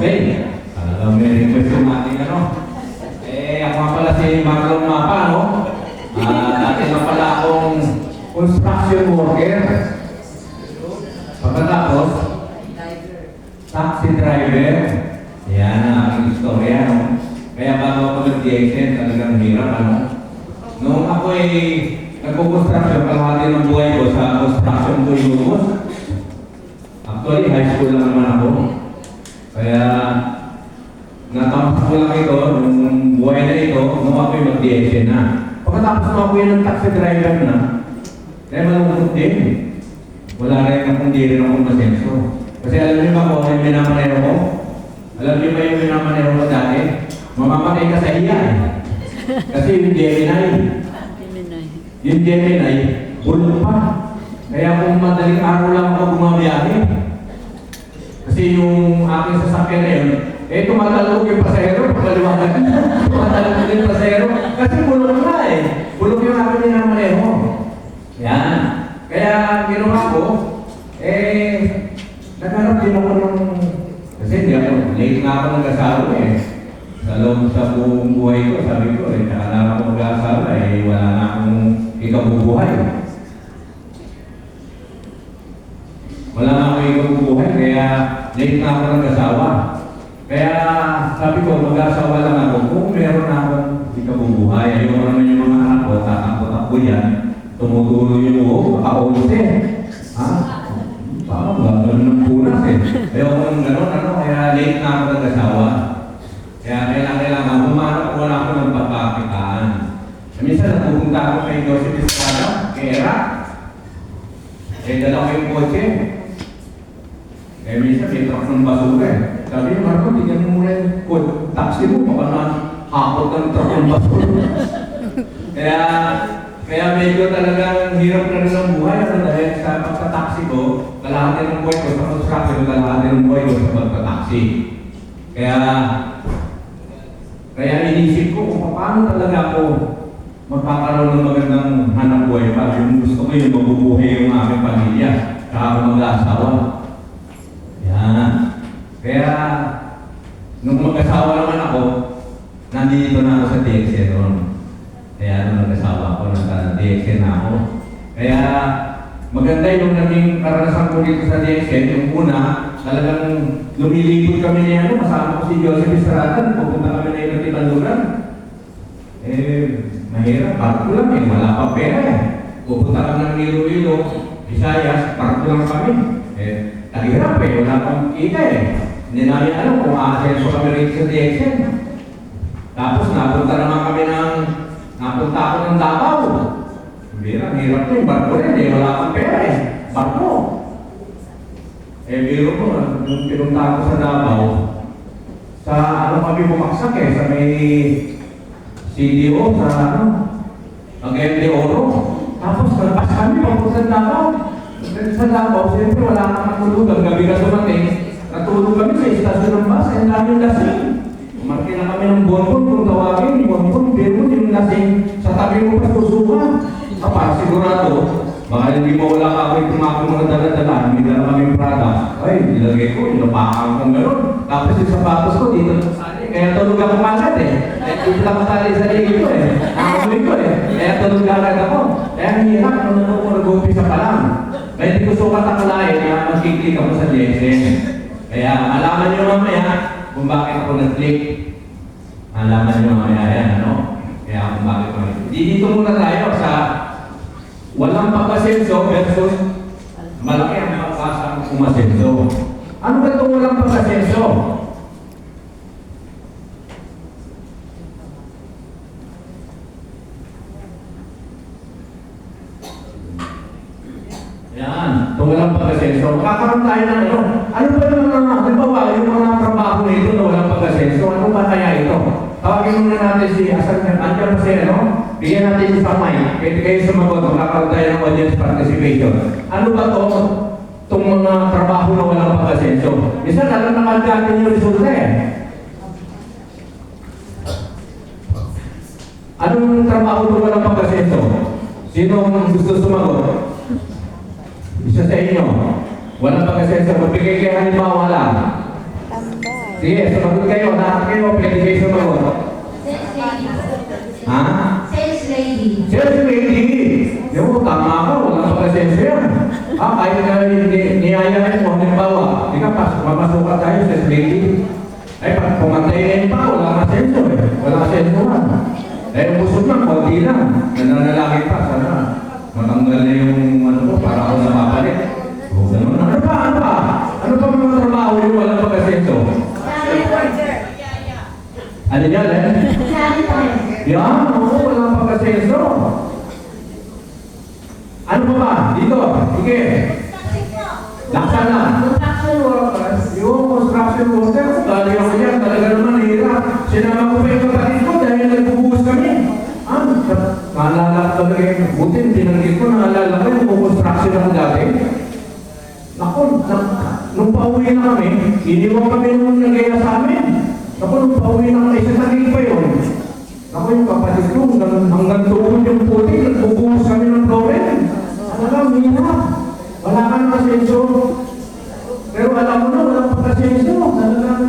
Okay. May request yung ating ano. Ako nga pala si Marlon Mapa, no? Dati na pala akong construction worker. Pagkatapos, taxi driver. Yan ang aking istorya, no? Kaya bago ako nag-DXN, talagang hirap, ano? Noong ako nagpo-construction, kalahati ng buhay ko sa construction ko yung actually, high school lang naman ako. Kaya, natampak ko lang ito, nung buhay na ito, nung ako'y mag-DXN na. Pagkatapos nung ako'y ng taxi driver na, kaya malungkot din. Wala rin akong hindi rin akong masenso. Kasi alam niyo ba kung yung minamanero ko? Alam niyo ba yung minamanero ko dati? Mamamatay ka sa iya. Kasi yung Gemini. Yung Gemini, bulong pa. Kaya kung madaling araw lang ako bumabiyahe. Kasi yung aking sasakyan na yun, tumatalog yung pasahero, pagkaliwagan. Tumatalog yung pasahero. Kasi bulong na Bulong yung aking minamanero. Yan. Kaya ginawa ko, naghanap din ako ng, kasi hindi ako, late na ako nag-asawa Sa loob sa buong buhay ko, sabi ko, saka na ako mag-asawa, wala na akong ikabubuhay. Wala na akong ikabubuhay, kaya late na ako nag-asawa. Kaya sabi ko, mag-asawa lang ako, kung meron na akong ikabubuhay, ayoko naman yung mga anak ko, tatakbo-takbo yan, tumutulo yung uho, baka-11. Ha? Parang gagawin ng punas Ayoko nang gano'n, kaya late na ako nag-asawa. Kaya kailangan humanap ko na ako ng pagpakitaan. Minsan napupunta ako kay Joseph Estrada, kay Era. Dala ko yung kotse. Minsan may truck ng basura Sabi niya, Marco, tignan mo muna yung taxi mo, baka na hapot ng truck ng basura. Kaya medyo talagang hirap na rin ang buhay dahil sa pagka-taxi ko, kalahati ng buhay ko sa construction, kalahati ng buhay ko sa pagka-taxi. Kaya inisip ko kung paano talaga ako magkakaroon ng magandang hanap buhay pa. Yung gusto ko yung mabubuhay yung aking pamilya, saka ako mag-asawa. Yan. Kaya, nung mag-asawa naman ako, nandito na ako sa DXN noon. Kaya nung nag-asawa ako, nag-DXN na ako. Kaya, maganda yung naging karanasan ko dito sa DXN. Yung una, talagang lumilipod kami niya, kasama ko si Joseph Estrada, pupunta kami na iba't ibang lugar. Mahirap, barko lang wala pa pera Pupunta kami ng Iloilo, Visayas, barko lang kami. Tahirap wala pang kita Hindi namin alam kung aasenso kami rin sa DXN. Tapos napunta ako ng Davao. Hirap barko rin wala pang pera barko. Biro ko, nung pinunta ko sa Davao, sa kami bumaksak sa may CDO, sa Agente Oro. Tapos, kalabas kami, papunta sa Davao. Sa Davao, siyempre wala kang matulog. Gabi ka dumating, natulog kami sa istasyon ng bus, ang daming lasing. Umarki na kami ng bonbon, kung tawagin, bonbon, pero yung lasing sa tabi mo pa susukan. Para sigurado, baka hindi mo wala ka ako'y tumakong mga dala-dala, hindi dala kami product. Nilagay ko, inapakan kong gano'n. Tapos yung sapatos ko dito sa sali. Kaya tulog ako agad dito lang masali sa ligid ko Nakamulit ko Kaya tulog agad ako. Kaya hirap nung ako nag-umpisa pa lang. Kaya hindi ko sukat akalain na mag-click ako sa DXN. Kaya malaman nyo mamaya kung bakit ako nag-click. Malaman nyo mamaya yan, Kaya kung bakit ako nag-click. Dito muna tayo sa walang pagkasenso versus malaki ang pagkasang umasenso. Ano ba itong walang pagkasenso? Yan. Itong walang pagkasenso. Makakaroon tayo ng ano ba naman halimbawa yung mga trabaho nito na walang pagkasenso? Ano ba kaya ito? Tawagin muna natin si Asan Andiyan kasi bigyan natin si Samay. Pwede kayo sumagot, makakaroon tayo ng audience participation. Ano ba itong mga trabaho na walang pagkasenso? Minsan alam nakagatin yung resulta Anong trabaho na walang pagkasenso? Sino gusto sumagot? Isa sa inyo. Walang pagkasenso. Magbigay kayo halimbawa lang. Tambay. Sige, sumagot kayo. Lahat kayo, pwede kayo sumagot. Sales lady. Ha? Sales lady. Sales lady! Yung tama ka, walang pagkasenso yan. Kahit na niyayain mo, halimbawa, mamasukan tayo, sales lady. Ay, pag pumatay pa, wala masenso eh. Wala senso man. Eh, busog lang, konti lang. Nananalangin pa, sana matanggal na yung ano ko, para ako napapalit. O, ganun. Ano pa? Ano pa mga trabaho yung walang pagkasenso? Janitor. Ano yan eh? Janitor. Yan, oo, walang pagkasenso. Ano pa ba? Dito, sige. Laksan na. Construction workers. Yung construction worker, dali ako yan, talaga naman hirap. Sinama ko pa yung kapatid ko dahil nagbubuhos kami. Naalala ko talaga yung butin, binanggit ko, naalala ko yung construction ako dati. Naku, nung pauwi na kami, iniwan kami nung nagaya sa amin. Naku, nung pauwi na kami, isa saging pa yun. Naku, yung kapatid ko, hanggang tuhod yung puti, nagbubuhos kami ng flooring. Talagang hirap. Wala ka ng asenso. Pero alam mo na, walang pagkasenso. Talagang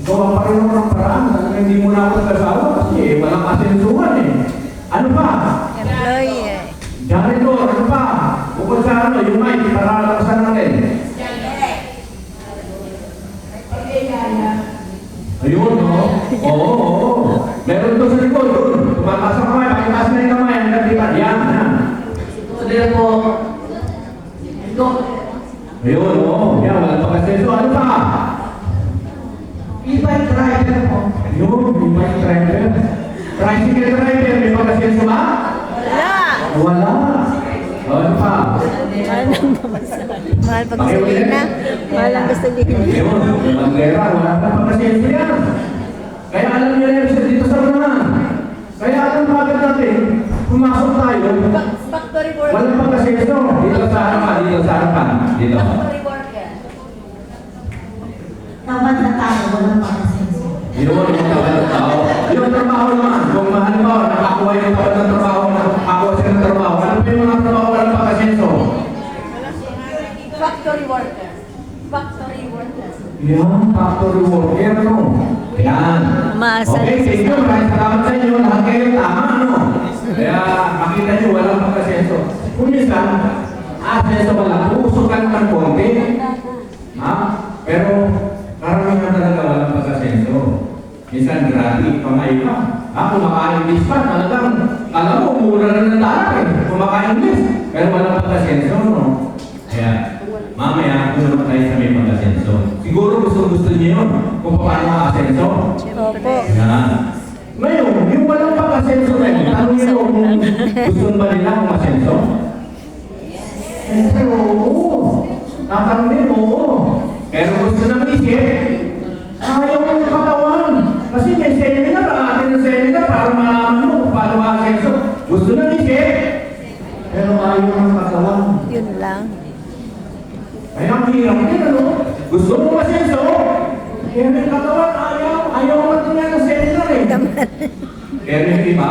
gawa pa rin ako ng paraan. Talagang hindi mo na ako kasawa kasi walang asensuhan eh. Ano pa? Employee. Janitor, ano pa? Bukod sa ano, yung mic, para lakasan natin. Ayun, no? Oo. Meron to sa likod, doon. Tumataas ang kamay, pakitaas na yung kamay. Hanggang di ba? Yan. Sabi po, Ayun, oo. Yan, walang pagkasenso. Ano pa? e-bike driver po. Ayun, yung bike driver. Tricycle driver, may pagkasenso ba? Wala. Wala. Ano pa? Mahal pag gasolina. Mahal ang gasolina. Ayun, maglera, wala pa pagkasenso yan. Kaya alam nyo yan dito sa unahan. Kaya alam ba agad natin, pumasok tayo, Factory worker. walang pagkasenso. Dito sa harapan, dito sa harapan. Dito. Factory worker. Tamad na tayo, walang pagkasenso. Yun, yung tawad ng tao. Yung trabaho naman, kung halimbawa, nakakuha yung tawad ng trabaho, nakakuha siya ng trabaho, ano pa yung mga trabaho walang pagkasenso? Factory worker. Factory worker. Yan, factory worker, no? Yan. Umaasa Okay, sa thank you. Maraming salamat sa inyo. Lahat kayo tama, no? Kaya makita nyo, walang pagkasenso. Kung minsan, asenso ka lang, uusukan ng konti. Ha? Pero, karamihan talaga walang pagkasenso. Minsan, grabe, pangay pa. Kumakain-English pa, talagang, alam mo, mura na ng daan eh. Kumakain-English. Pero walang pagkasenso, no? Kaya, mamaya, kung naman tayo sa may pagkasenso. Siguro gusto niyo yun, kung paano makasenso. Opo. Yan. Ngayon, yung walang pagkasenso na yun, tanongin mo kung gusto ba nila kung masenso? Siyempre, oo. Tatanungin mo, oo. Pero gusto ng isip, ayaw ng katawan. Kasi may seminar, atin ng seminar para malaman mo kung paano makasenso. Gusto ng isip, pero ayaw ng katawan. Yun lang. Kaya ang hirap din, ano? Gusto mo masenso? Kaya may katawan, ayaw mo matuloy ng seminar eh. Pero yung iba,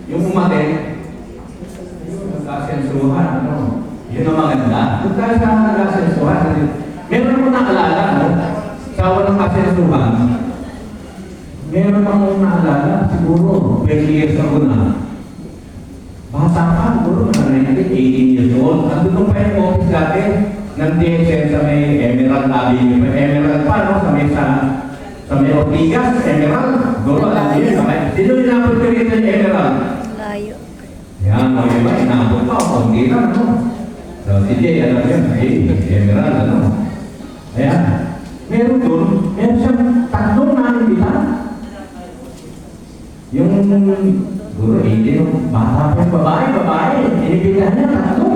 yung umatin, yung nagkasensuhan, ano? Yun ang maganda. Kung tayo sa nagkasensuhan, meron mo naalala, no? Sa walang kasensuhan, meron akong naalala, siguro, 20 years ago na. Bata ka, siguro, na 19, 18 years old. Nandun pa yung office dati ng DSN sa may Emerald Avenue. May Emerald pa, no? Sa may Ortigas, Emerald. Siguro, alam niyo yun. Sino yung napot ko rito yung Emerald? Layo. Yan, mga iba, inabot pa, konti lang, no? So, si Jay, alam yun, Emerald, ano? Ayan. Meron doon, meron siyang tatlong nanditan. Yung, siguro, 18, bata pa yung babae, inibitahan niya, tatlo.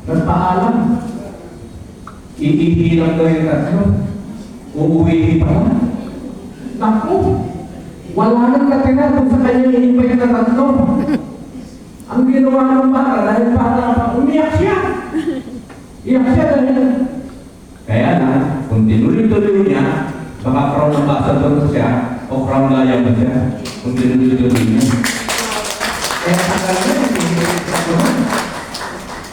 Nagpaalam. Iihilang daw yung tatlo. Uuwi pa lang. Naku, wala nang natira kung sa kanya inipay na tatlo. Ang ginawa ng bata, dahil bata pa, umiyak siya. Iyak siya dahil. Kaya na, kung tinuloy-tuloy niya, baka crown ambassador siya, o crown lion siya, kung tinuloy-tuloy niya. Kaya tagal na, hindi ko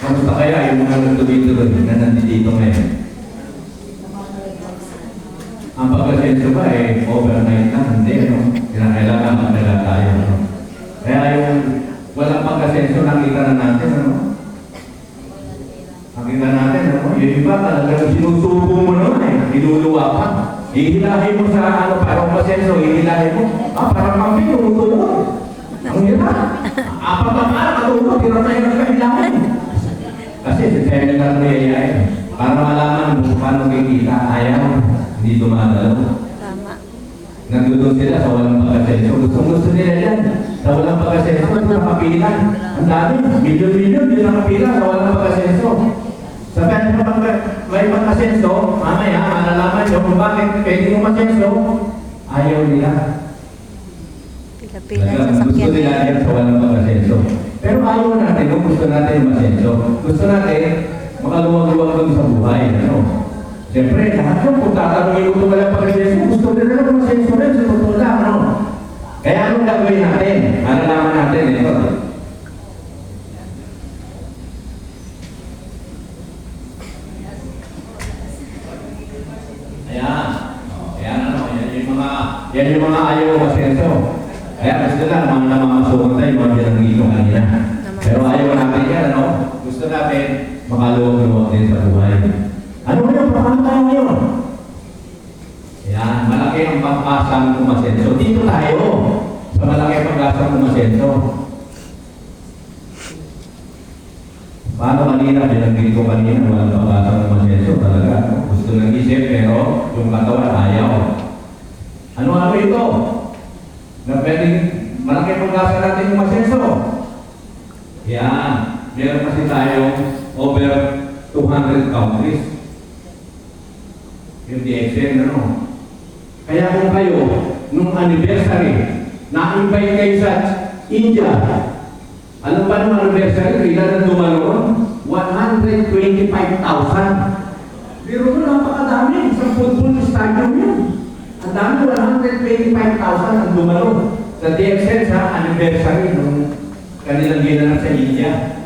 kamusta kaya yung mga nagtuloy-tuloy na nandito ngayon? mag-asenso ba overnight lang, hindi, no? Kailangan magdala tayo, no? Kaya yung walang mag-asenso, nakita na natin, ano? Nakita natin, ano? Yung iba talagang sinusubo mo naman, niluluwa pa. Ihilahin mo sa ano, parang masenso, ihilahin mo. Parang kami, tumutuwa. Ang hirap. Apat ang araw, katulog, hirap na hirap kahilahin. Kasi si Femi lang niyayay. Para malaman kung paano kikita, ayaw, hindi dumadalo. Tama. Nandun sila sa walang pag-asenso. Gusto nila yan. Sa walang pag-asenso, nakapila. Ang dami, milyon-milyon, hindi nakapila sa walang pag-asenso. Sabihan mo pag may pag-asenso, mamaya, malalaman nyo kung bakit pwede mo masenso, ayaw nila. Pila-pila sa Gusto sakyan. nila yan sa walang pag-asenso. Pero ayaw natin, kung gusto natin masenso. Gusto natin, makaluwag-luwag doon sa buhay. Ano? Siyempre, lahat yun, kung tatanungin ko walang pag-asenso, gusto nila na masenso rin sa totoo lang. Ano? Kaya anong gagawin natin? Malalaman natin ito. Ayan. Ayan ano, yan yung mga ayaw masenso. Kaya gusto lang, mga namamasukan tayo, mga binanggito kanina. Pero ayaw natin yan, ano? Gusto natin makaluwag-luwag din sa buhay. Ano ngayon? Paano tayo ngayon? Ayan, malaki ang pag-asang kumasenso. Dito tayo, sa malaki ang pag-asang kumasenso. Paano kanina, binanggit ko kanina, walang pag-asang kumasenso talaga. Gusto ng isip, pero yung katawan ayaw. Ano ito? Na pwedeng malaki pag-asa natin yung masenso. Yan. Meron kasi tayong over 200 countries. Yung DXN, ano? Kaya kung kayo, nung anniversary, na-invite kayo sa India, ano pa nung anniversary? Ilan ang dumaloon? 125,000. Pero napakadami. Sa football stadium yun. Ang dami, 125,000 ang dumalo sa DXN sa anniversary nung kanilang ginanap sa India.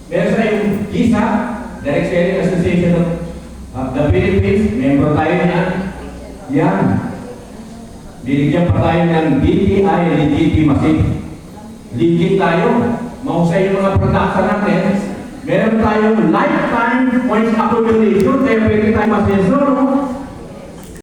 Meron sa yung GISA, Direct Selling Association of the Philippines, membro tayo niyan. Yan. Binigyan pa tayo ng DTI Legitimacy. Legit tayo. Mahusay yung mga production natin. Meron tayong lifetime points accumulation, kaya pwede tayo masenso, no?